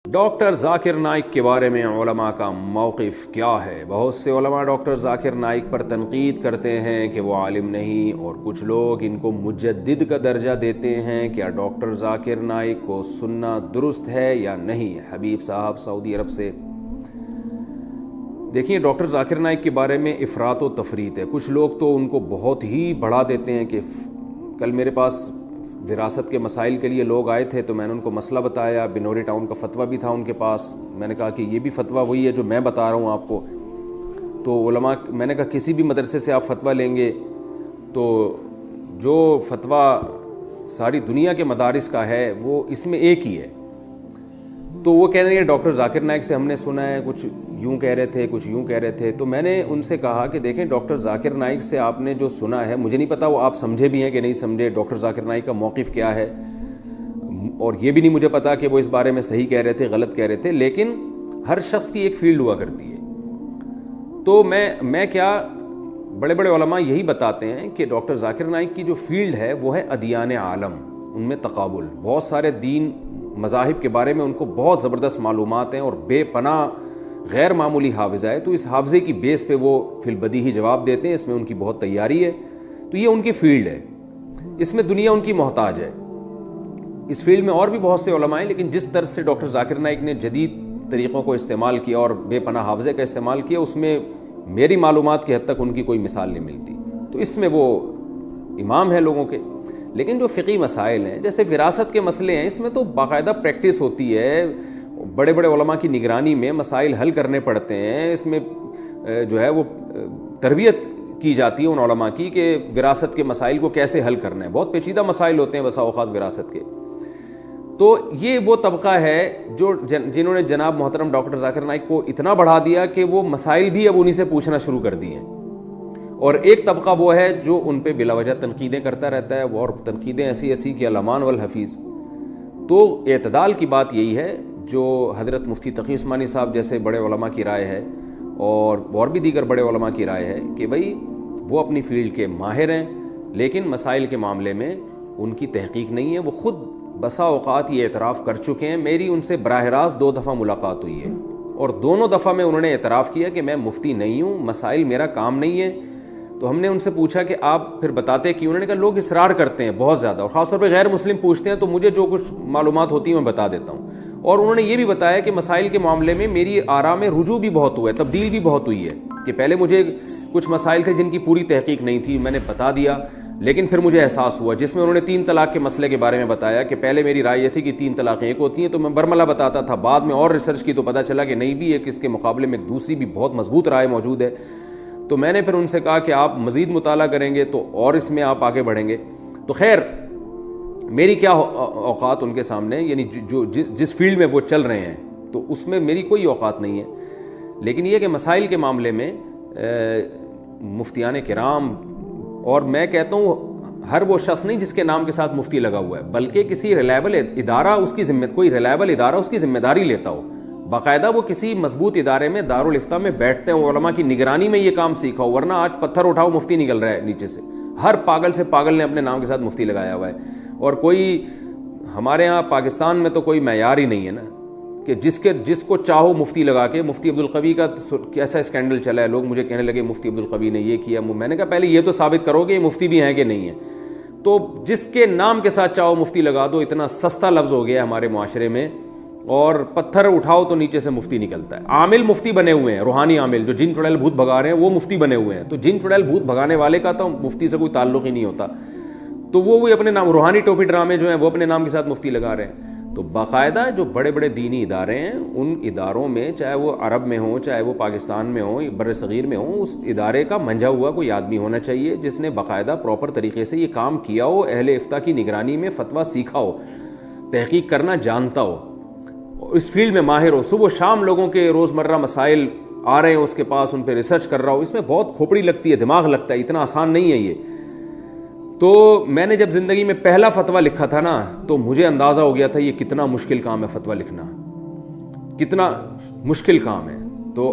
Doctor Zakir Naik کے بارے میں علماء کا موقف کیا ہے؟ بہت سے علماء ڈاکٹر ذاکر نائک پر تنقید کرتے ہیں کہ وہ عالم نہیں، اور کچھ لوگ ان کو مجدد کا درجہ دیتے ہیں۔ کیا ڈاکٹر ذاکر نائک کو سننا درست ہے یا نہیں؟ حبیب صاحب سعودی عرب سے۔ دیکھیں، ڈاکٹر ذاکر نائک کے بارے میں افراط و تفریط ہے۔ کچھ لوگ تو ان کو بہت ہی بڑھا دیتے ہیں کہ کل میرے پاس وراثت کے مسائل کے لیے لوگ آئے تھے تو میں نے ان کو مسئلہ بتایا، بنوری ٹاؤن کا فتویٰ بھی تھا ان کے پاس۔ میں نے کہا کہ یہ بھی فتویٰ وہی ہے جو میں بتا رہا ہوں آپ کو۔ تو علماء، میں نے کہا کسی بھی مدرسے سے آپ فتویٰ لیں گے تو جو فتویٰ ساری دنیا کے مدارس کا ہے وہ اس میں ایک ہی ہے۔ تو وہ کہہ رہے ہیں ڈاکٹر ذاکر نائک سے ہم نے سنا ہے، کچھ یوں کہہ رہے تھے، کچھ یوں کہہ رہے تھے۔ تو میں نے ان سے کہا کہ دیکھیں، ڈاکٹر ذاکر نائک سے آپ نے جو سنا ہے، مجھے نہیں پتا وہ آپ سمجھے بھی ہیں کہ نہیں سمجھے، ڈاکٹر ذاکر نائک کا موقف کیا ہے، اور یہ بھی نہیں مجھے پتا کہ وہ اس بارے میں صحیح کہہ رہے تھے غلط کہہ رہے تھے، لیکن ہر شخص کی ایک فیلڈ ہوا کرتی ہے۔ تو میں کیا، بڑے بڑے علماء یہی بتاتے ہیں کہ ڈاکٹر ذاکر نائک کی جو فیلڈ ہے وہ ہے ادیان عالم، ان میں تقابل، بہت سارے دین مذاہب کے بارے میں ان کو بہت زبردست معلومات ہیں اور بے پناہ غیر معمولی حافظہ ہے۔ تو اس حافظے کی بیس پہ وہ فی البدیہی جواب دیتے ہیں، اس میں ان کی بہت تیاری ہے۔ تو یہ ان کی فیلڈ ہے، اس میں دنیا ان کی محتاج ہے۔ اس فیلڈ میں اور بھی بہت سے علماء ہیں، لیکن جس طرح سے ڈاکٹر ذاکر نائک نے جدید طریقوں کو استعمال کیا اور بے پناہ حافظے کا استعمال کیا، اس میں میری معلومات کی حد تک ان کی کوئی مثال نہیں ملتی۔ تو اس میں وہ امام ہے لوگوں کے۔ لیکن جو فقہی مسائل ہیں، جیسے وراثت کے مسئلے ہیں، اس میں تو باقاعدہ پریکٹس ہوتی ہے، بڑے بڑے علماء کی نگرانی میں مسائل حل کرنے پڑتے ہیں۔ اس میں جو ہے وہ تربیت کی جاتی ہے ان علماء کی کہ وراثت کے مسائل کو کیسے حل کرنا ہے۔ بہت پیچیدہ مسائل ہوتے ہیں بسا اوقات وراثت کے۔ تو یہ وہ طبقہ ہے جو جنہوں نے جناب محترم ڈاکٹر ذاکر نائک کو اتنا بڑھا دیا کہ وہ مسائل بھی اب انہی سے پوچھنا شروع کر دیے ہیں۔ اور ایک طبقہ وہ ہے جو ان پہ بلا وجہ تنقیدیں کرتا رہتا ہے، اور تنقیدیں ایسی کہ الامان والحفیظ۔ تو اعتدال کی بات یہی ہے جو حضرت مفتی تقی عثمانی صاحب جیسے بڑے علماء کی رائے ہے، اور بھی دیگر بڑے علماء کی رائے ہے کہ بھئی وہ اپنی فیلڈ کے ماہر ہیں، لیکن مسائل کے معاملے میں ان کی تحقیق نہیں ہے۔ وہ خود بسا اوقات یہ اعتراف کر چکے ہیں۔ میری ان سے براہ راست 2 دفعہ ملاقات ہوئی ہے، اور دونوں دفعہ میں انہوں نے اعتراف کیا کہ میں مفتی نہیں ہوں، مسائل میرا کام نہیں ہے۔ تو ہم نے ان سے پوچھا کہ آپ پھر بتاتے کیوں؟ انہوں نے کہا لوگ اصرار کرتے ہیں بہت زیادہ، اور خاص طور پہ غیر مسلم پوچھتے ہیں، تو مجھے جو کچھ معلومات ہوتی ہیں میں بتا دیتا ہوں۔ اور انہوں نے یہ بھی بتایا کہ مسائل کے معاملے میں میری آراء میں رجوع بھی بہت ہوا ہے، تبدیل بھی بہت ہوئی ہے، کہ پہلے مجھے کچھ مسائل تھے جن کی پوری تحقیق نہیں تھی، میں نے بتا دیا، لیکن پھر مجھے احساس ہوا، جس میں انہوں نے 3 طلاق کے مسئلے کے بارے میں بتایا کہ پہلے میری رائے یہ تھی کہ 3 طلاقیں ایک ہوتی ہیں، تو میں برملا بتاتا تھا، بعد میں اور ریسرچ کی تو پتہ چلا کہ نہیں، بھی ایک اس کے مقابلے میں دوسری بھی بہت مضبوط رائے موجود ہے۔ تو میں نے پھر ان سے کہا کہ آپ مزید مطالعہ کریں گے تو اور اس میں آپ آگے بڑھیں گے۔ تو خیر، میری کیا اوقات ان کے سامنے، یعنی جو جس فیلڈ میں وہ چل رہے ہیں تو اس میں میری کوئی اوقات نہیں ہے۔ لیکن یہ کہ مسائل کے معاملے میں مفتیان کرام، اور میں کہتا ہوں ہر وہ شخص نہیں جس کے نام کے ساتھ مفتی لگا ہوا ہے، بلکہ کسی ریلائبل ادارہ اس کی کوئی ریلائبل ادارہ اس کی ذمہ داری لیتا ہو، باقاعدہ وہ کسی مضبوط ادارے میں دارالافتاء میں بیٹھتے ہیں، علماء کی نگرانی میں یہ کام سیکھا ہو، ورنہ آج پتھر اٹھاؤ مفتی نکل رہا ہے نیچے سے، ہر پاگل سے پاگل نے اپنے نام کے ساتھ مفتی لگایا ہوا ہے۔ اور کوئی ہمارے ہاں پاکستان میں تو کوئی معیار ہی نہیں ہے نا کہ جس کو چاہو مفتی لگا کے۔ مفتی عبدالقوی کا کیسا اسکینڈل چلا ہے، لوگ مجھے کہنے لگے مفتی عبدالقوی نے یہ کیا، میں نے کہا پہلے یہ تو ثابت کرو کہ یہ مفتی بھی ہیں کہ نہیں ہیں۔ تو جس کے نام کے ساتھ چاہو مفتی لگا دو، اتنا سستا لفظ ہو گیا ہے ہمارے معاشرے میں، اور پتھر اٹھاؤ تو نیچے سے مفتی نکلتا ہے۔ عامل مفتی بنے ہوئے ہیں، روحانی عامل جو جن چڑیل بھوت بھگا رہے ہیں وہ مفتی بنے ہوئے ہیں، تو جن چڑیل بھوت بھگانے والے کا تو مفتی سے کوئی تعلق ہی نہیں ہوتا، تو وہ اپنے نام، روحانی ٹوپی ڈرامے جو ہیں وہ اپنے نام کے ساتھ مفتی لگا رہے ہیں۔ تو باقاعدہ جو بڑے بڑے دینی ادارے ہیں، ان اداروں میں چاہے وہ عرب میں ہوں، چاہے وہ پاکستان میں ہوں، بر صغیر میں ہوں، اس ادارے کا منجھا ہوا کوئی آدمی ہونا چاہیے جس نے باقاعدہ پراپر طریقے سے یہ کام کیا ہو، اہل افتاء کی نگرانی میں فتویٰ سیکھا ہو، تحقیق کرنا جانتا ہو، اس فیلڈ میں ماہر ہو، صبح و شام لوگوں کے روزمرہ مسائل آ رہے ہیں اس کے پاس، ان پہ ریسرچ کر رہا ہو۔ اس میں بہت کھوپڑی لگتی ہے، دماغ لگتا ہے، اتنا آسان نہیں ہے یہ۔ تو میں نے جب زندگی میں پہلا فتویٰ لکھا تھا نا، تو مجھے اندازہ ہو گیا تھا یہ کتنا مشکل کام ہے، فتویٰ لکھنا کتنا مشکل کام ہے۔ تو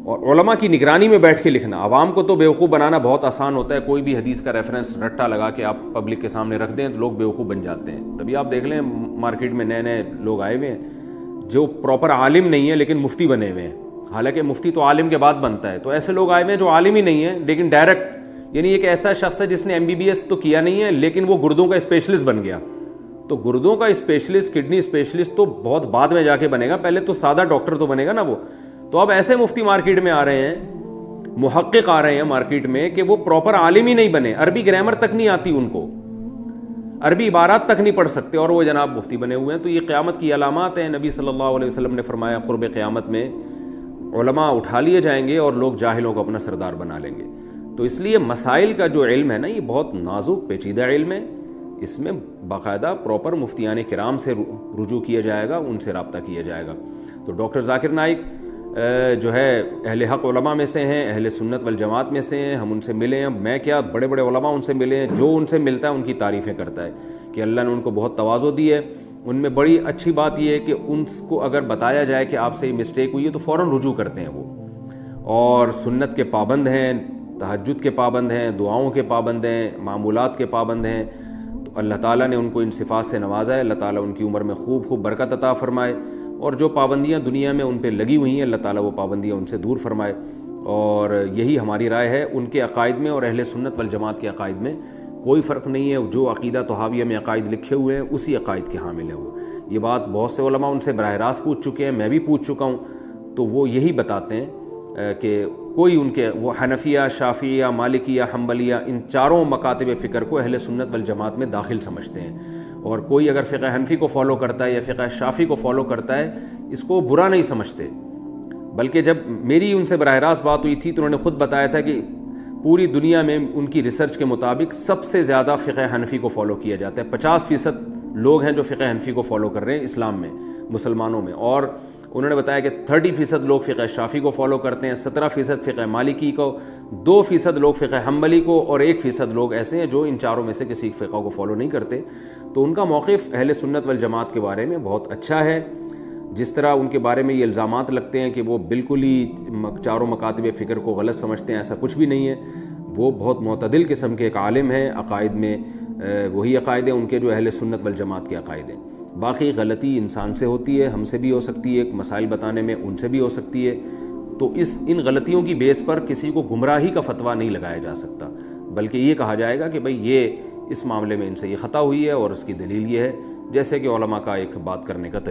اور علماء کی نگرانی میں بیٹھ کے لکھنا، عوام کو تو بیوقوف بنانا بہت آسان ہوتا ہے، کوئی بھی حدیث کا ریفرنس رٹا لگا کے آپ پبلک کے سامنے رکھ دیں تو لوگ بیوقوف بن جاتے ہیں۔ تبھی آپ دیکھ لیں مارکیٹ میں نئے نئے لوگ آئے ہوئے ہیں جو پراپر عالم نہیں ہے لیکن مفتی بنے ہوئے ہیں. حالانکہ مفتی تو عالم کے بعد بنتا ہے. تو ایسے لوگ آئے ہوئے ہیں جو عالم ہی نہیں ہے لیکن ڈائریکٹ, یعنی ایک ایسا شخص ہے جس نے MBBS تو کیا نہیں ہے لیکن وہ گردوں کا اسپیشلسٹ بن گیا. تو گردوں کا اسپیشلسٹ, کڈنی اسپیشلسٹ تو بہت بعد میں جا کے بنے گا, پہلے تو سادہ ڈاکٹر تو بنے گا نا وہ. تو اب ایسے مفتی مارکیٹ میں آ رہے ہیں, محقق آ رہے ہیں مارکیٹ میں کہ وہ پراپر عالم ہی نہیں بنے, عربی گرامر تک نہیں آتی ان کو, عربی عبارات تک نہیں پڑھ سکتے, اور وہ جناب مفتی بنے ہوئے ہیں. تو یہ قیامت کی علامات ہیں. نبی صلی اللہ علیہ وسلم نے فرمایا قرب قیامت میں علماء اٹھا لیے جائیں گے اور لوگ جاہلوں کو اپنا سردار بنا لیں گے. تو اس لیے مسائل کا جو علم ہے نا, یہ بہت نازک پیچیدہ علم ہے. اس میں باقاعدہ پراپر مفتیان کرام سے رجوع کیا جائے گا, ان سے رابطہ کیا جائے گا. تو ڈاکٹر ذاکر نائک جو ہے اہل حق علماء میں سے ہیں, اہل سنت والجماعت میں سے ہیں. ہم ان سے ملے ہیں, میں کیا بڑے بڑے علماء ان سے ملے ہیں. جو ان سے ملتا ہے ان کی تعریفیں کرتا ہے کہ اللہ نے ان کو بہت تواضع دی ہے. ان میں بڑی اچھی بات یہ ہے کہ ان کو اگر بتایا جائے کہ آپ سے یہ مسٹیک ہوئی ہے تو فوراً رجوع کرتے ہیں وہ, اور سنت کے پابند ہیں, تہجد کے پابند ہیں, دعاؤں کے پابند ہیں, معمولات کے پابند ہیں. تو اللہ تعالیٰ نے ان کو ان صفات سے نوازا ہے. اللہ تعالیٰ ان کی عمر میں خوب خوب برکت عطا فرمائے, اور جو پابندیاں دنیا میں ان پہ لگی ہوئی ہیں اللہ تعالیٰ وہ پابندیاں ان سے دور فرمائے. اور یہی ہماری رائے ہے. ان کے عقائد میں اور اہل سنت والجماعت کے عقائد میں کوئی فرق نہیں ہے. جو عقیدہ طحاویہ میں عقائد لکھے ہوئے ہیں اسی عقائد کے حامل ہیں وہ. یہ بات بہت سے علماء ان سے براہ راست پوچھ چکے ہیں, میں بھی پوچھ چکا ہوں. تو وہ یہی بتاتے ہیں کہ کوئی ان کے وہ حنفیہ, شافعیہ, مالکیہ, حنبلیہ, ان چاروں مکاتب فکر کو اہل سنت والجماعت میں داخل سمجھتے ہیں. اور کوئی اگر فقہ حنفی کو فالو کرتا ہے یا فقہ شافعی کو فالو کرتا ہے اس کو برا نہیں سمجھتے. بلکہ جب میری ان سے براہ راست بات ہوئی تھی تو انہوں نے خود بتایا تھا کہ پوری دنیا میں ان کی ریسرچ کے مطابق سب سے زیادہ فقہ حنفی کو فالو کیا جاتا ہے. 50% لوگ ہیں جو فقہ حنفی کو فالو کر رہے ہیں اسلام میں, مسلمانوں میں. اور انہوں نے بتایا کہ 30% لوگ فقہ شافعی کو فالو کرتے ہیں, 17% فقہ مالکی کو, 2% لوگ فقہ حنبلی کو, اور 1% لوگ ایسے ہیں جو ان چاروں میں سے کسی فقہ کو فالو نہیں کرتے. تو ان کا موقف اہل سنت والجماعت کے بارے میں بہت اچھا ہے. جس طرح ان کے بارے میں یہ الزامات لگتے ہیں کہ وہ بالکل ہی چاروں مکاتب فکر کو غلط سمجھتے ہیں, ایسا کچھ بھی نہیں ہے. وہ بہت معتدل قسم کے ایک عالم ہیں. عقائد میں وہی عقائد ہیں ان کے جو اہل سنت والجماعت کے عقائد ہیں. باقی غلطی انسان سے ہوتی ہے, ہم سے بھی ہو سکتی ہے, مسائل بتانے میں ان سے بھی ہو سکتی ہے. تو ان غلطیوں کی بیس پر کسی کو گمراہی کا فتویٰ نہیں لگایا جا سکتا, بلکہ یہ کہا جائے گا کہ بھئی یہ اس معاملے میں ان سے یہ خطا ہوئی ہے اور اس کی دلیل یہ ہے, جیسے کہ علماء کا ایک بات کرنے کا طریقہ